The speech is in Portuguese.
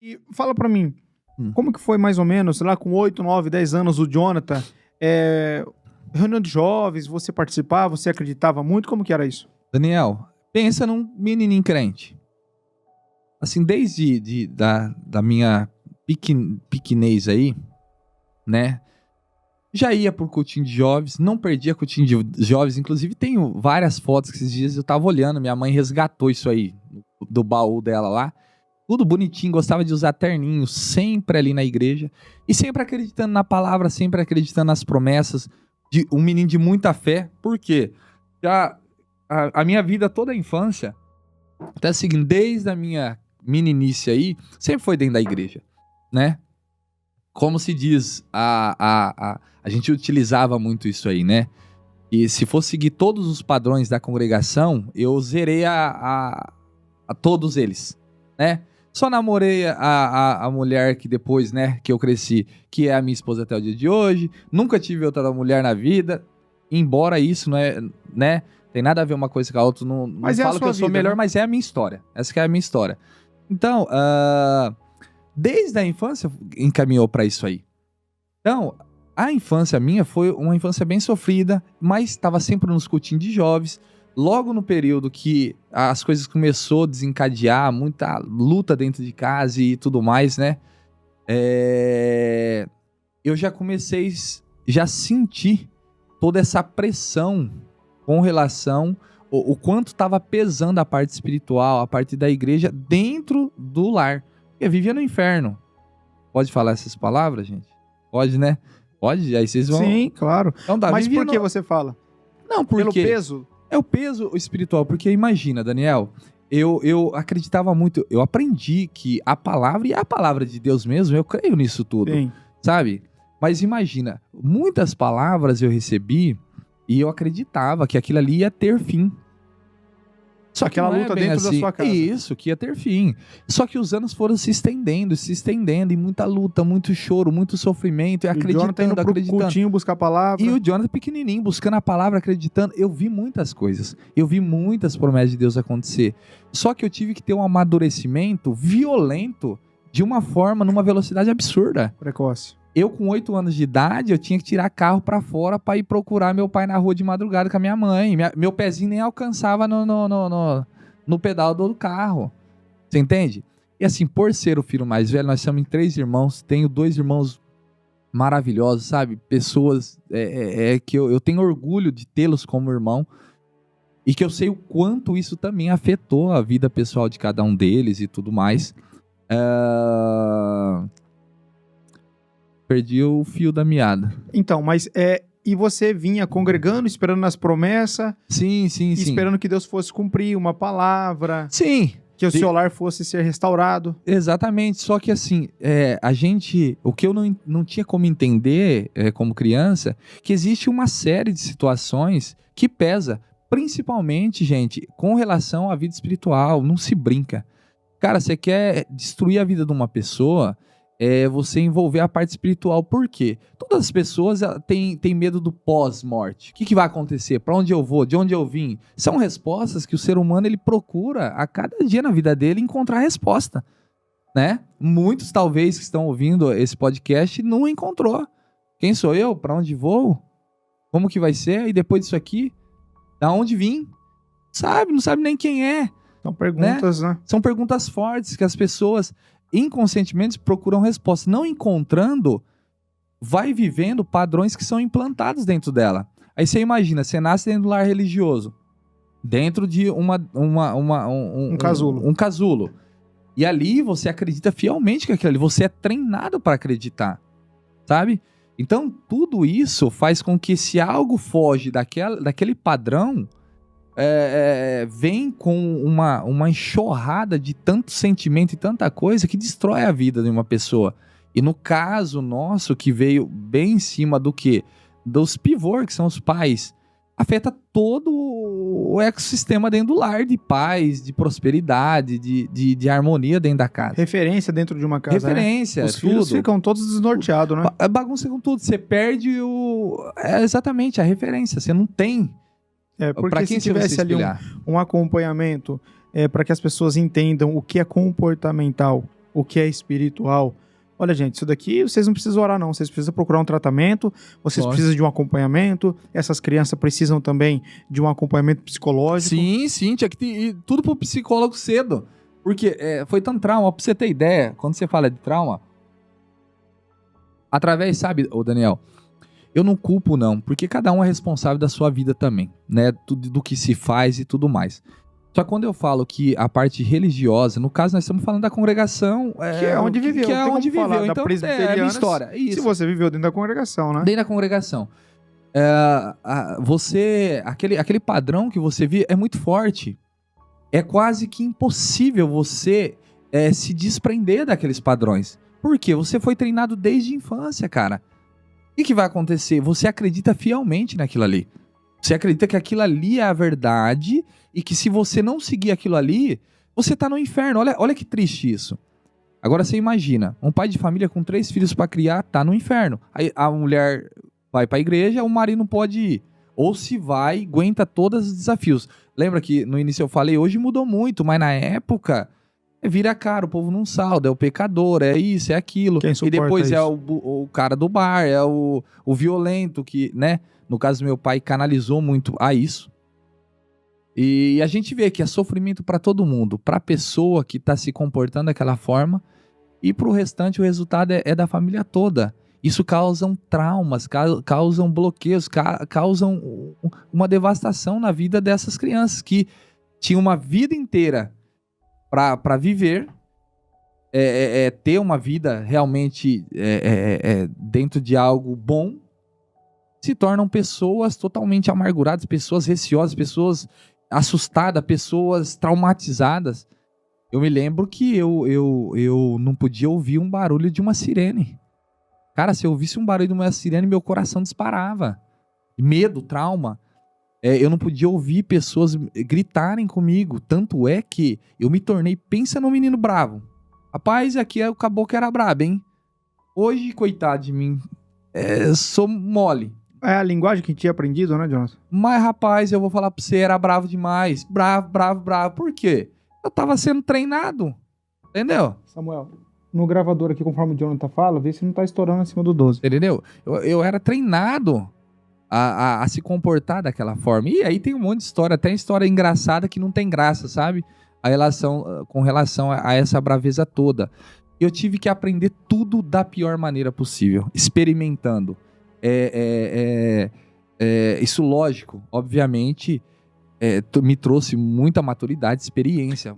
E fala pra mim, Hum. como que foi mais ou menos, sei lá, com 8, 9, 10 anos, o Jonathan, reunião de jovens, você participava, você acreditava muito, como que era isso? Daniel, pensa num menininho crente. Assim, desde da minha pequenez aí, né? Já ia pro cultinho de jovens, não perdia cultinho de jovens. Inclusive, tenho várias fotos que esses dias eu tava olhando. Minha mãe resgatou isso aí do baú dela lá. Tudo bonitinho, gostava de usar terninho, sempre ali na igreja. E sempre acreditando na palavra, sempre acreditando nas promessas. Um menino de muita fé. Por quê? Já a minha vida, toda a infância, até seguindo, desde a minha meninice aí, sempre foi dentro da igreja, né? Como se diz, a gente utilizava muito isso aí, né? E se for seguir todos os padrões da congregação, eu zerei a todos eles, né? Só namorei a mulher que depois, né, que eu cresci, que é a minha esposa até o dia de hoje. Nunca tive outra mulher na vida, embora isso não é, né, tem nada a ver uma coisa com a outra. Não Mas é a falo que sua eu sou vida, melhor, né? mas é a minha história. Essa que é a minha história. Então, desde a infância encaminhou pra isso aí. Então, a infância minha foi uma infância bem sofrida, mas estava sempre nos cultinhos de jovens. Logo no período que as coisas começou a desencadear, muita luta dentro de casa e tudo mais, né? Eu já comecei já sentir toda essa pressão com relação o quanto estava pesando a parte espiritual, a parte da igreja dentro do lar. Eu vivia no inferno. Pode falar essas palavras, gente? Pode, né? Pode? Aí vocês vão... Sim, claro. Então tá, Mas vivia por que você fala? Não, porque... Pelo peso? É o peso espiritual, porque imagina, Daniel, eu acreditava muito, eu aprendi que a palavra, e a palavra de Deus mesmo, eu creio nisso tudo, Sim. sabe? Mas imagina, muitas palavras eu recebi e eu acreditava que aquilo ali ia ter fim. Só que Aquela não é luta bem dentro da assim. sua casa. Isso, que ia ter fim. Só que os anos foram se estendendo, e muita luta, muito choro, muito sofrimento, e E o Jonathan indo acreditando, pro acreditando. cultinho buscar a palavra. E o Jonathan pequenininho, buscando a palavra, acreditando. Eu vi muitas coisas. Eu vi muitas promessas de Deus acontecer. Só que eu tive que ter um amadurecimento violento de uma forma, numa velocidade absurda. Precoce. Eu, com 8 anos de idade, eu tinha que tirar carro pra fora pra ir procurar meu pai na rua de madrugada com a minha mãe. Meu pezinho nem alcançava no pedal do carro. Você entende? E assim, por ser o filho mais velho, nós somos em 3 irmãos. Tenho 2 irmãos maravilhosos, sabe? Pessoas que eu tenho orgulho de tê-los como irmão. E que eu sei o quanto isso também afetou a vida pessoal de cada um deles e tudo mais. Perdi o fio da meada. Então, mas e você vinha congregando, esperando nas promessas, Sim. esperando que Deus fosse cumprir uma palavra, Sim, que o seu lar fosse ser restaurado. exatamente. Só que assim, o que eu não tinha como entender como criança, que existe uma série de situações que pesa, principalmente, gente, com relação à vida espiritual. Não se brinca. Cara, você quer destruir a vida de uma pessoa, você envolver a parte espiritual. Por quê? Todas as pessoas têm medo do pós-morte. O que vai acontecer? Para onde eu vou? De onde eu vim? São respostas que o ser humano ele procura a cada dia na vida dele encontrar resposta, né? Muitos, talvez, que estão ouvindo esse podcast não encontrou. Quem sou eu? Para onde vou? Como que vai ser? E depois disso aqui? Da onde vim? Não sabe nem quem é. São perguntas, né? São perguntas fortes que as pessoas inconscientemente procuram resposta. Não encontrando, vai vivendo padrões que são implantados dentro dela. Aí você imagina, você nasce dentro do lar religioso, dentro de um casulo. Um casulo. E ali você acredita fielmente que aquilo ali, você é treinado para acreditar, sabe? Então tudo isso faz com que, se algo foge daquele padrão, vem com uma enxurrada de tanto sentimento e tanta coisa que destrói a vida de uma pessoa. E no caso nosso, que veio bem em cima do quê? Dos pivôs, que são os pais, afeta todo o ecossistema dentro do lar, de paz, de prosperidade, de harmonia dentro da casa. Referência dentro de uma casa. Referência, Os filhos ficam todos desnorteados, né? Bagunça com tudo. Você perde exatamente a referência. Você não tem. Porque se tivesse ali um acompanhamento para que as pessoas entendam o que é comportamental o que é espiritual. Olha, gente, isso daqui vocês não precisam orar, não. Vocês precisam procurar um tratamento, vocês Lógico. precisam de um acompanhamento. Essas crianças precisam também de um acompanhamento psicológico. Sim, tinha que ter ir tudo pro psicólogo cedo. Porque foi tanto trauma, pra você ter ideia, quando você fala de trauma, através, sabe, ô Daniel, eu não culpo não, porque cada um é responsável da sua vida também, né, do que se faz e tudo mais. Só que quando eu falo que a parte religiosa, no caso nós estamos falando da congregação... Que é onde viveu. Que é Não tem onde como falar viveu, da então é a presbiteriana minha história. Isso. Se você viveu dentro da congregação, né? Dentro da congregação. Aquele padrão que você vê é muito forte. É quase que impossível você se desprender daqueles padrões. Por quê? Você foi treinado desde a infância, cara. O que vai acontecer? Você acredita fielmente naquilo ali. Você acredita que aquilo ali é a verdade e que se você não seguir aquilo ali, você tá no inferno. Olha que triste isso. Agora você imagina, um pai de família com 3 filhos pra criar tá no inferno. Aí a mulher vai pra igreja, o marido não pode ir. Ou se vai, aguenta todos os desafios. Lembra que no início eu falei, hoje mudou muito, mas na época vira caro, o povo não salda, é o pecador, é isso, é aquilo. Quem E suporta depois é isso? o cara do bar, é o violento que, né? No caso do meu pai, canalizou muito a isso. E a gente vê que é sofrimento pra todo mundo, pra pessoa que tá se comportando daquela forma, e pro restante o resultado é da família toda. Isso causam traumas, causam bloqueios, causam uma devastação na vida dessas crianças que tinham uma vida inteira para viver, ter uma vida realmente dentro de algo bom, se tornam pessoas totalmente amarguradas, pessoas receosas, pessoas assustadas, pessoas traumatizadas. Eu me lembro que eu não podia ouvir um barulho de uma sirene. Cara, se eu ouvisse um barulho de uma sirene, meu coração disparava. Medo, trauma. Eu não podia ouvir pessoas gritarem comigo. Tanto é que eu me tornei, pensa num menino bravo. Rapaz, aqui o caboclo era brabo, hein? Hoje, coitado de mim, sou mole. É a linguagem que tinha aprendido, né, Jonathan? Mas, rapaz, eu vou falar pra você, era bravo demais. Bravo. Por quê? Eu tava sendo treinado. Entendeu? Samuel, no gravador aqui, conforme o Jonathan fala, vê se não tá estourando acima do 12. Entendeu? Eu era treinado a se comportar daquela forma. E aí tem um monte de história, até história engraçada que não tem graça, sabe? Com relação a essa braveza toda. Eu tive que aprender tudo da pior maneira possível, experimentando. Isso, lógico, obviamente, me trouxe muita maturidade, experiência.